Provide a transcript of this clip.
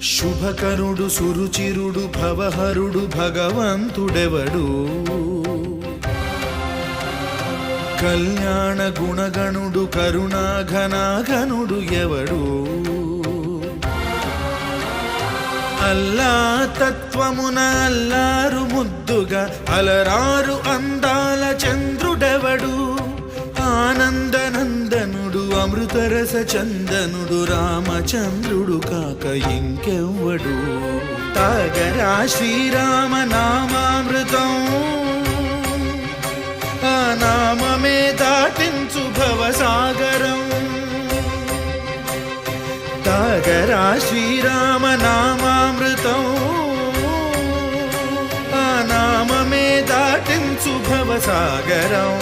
శుభకరుడు సురుచిరుడు భవహరుడు భగవంతుడెవడు కళ్యాణ గుణగణుడు కరుణాఘనాఘనుడు ఎవడు అల్లా తత్వమున అల్లారు ముద్దుగా అలరారు అందాల చంద్రుడెవడు ఆనందనందనుడు అమృతరస చందనుడు రామచంద్రుడు కాక ఇంకెవ్వడు తాగరా శ్రీరామ నామామృతం ఆ నామమే దాటించు భవసాగరం తాగరా శ్రీరామ నామామృతం ఆ నామమే దాటించు భవసాగరం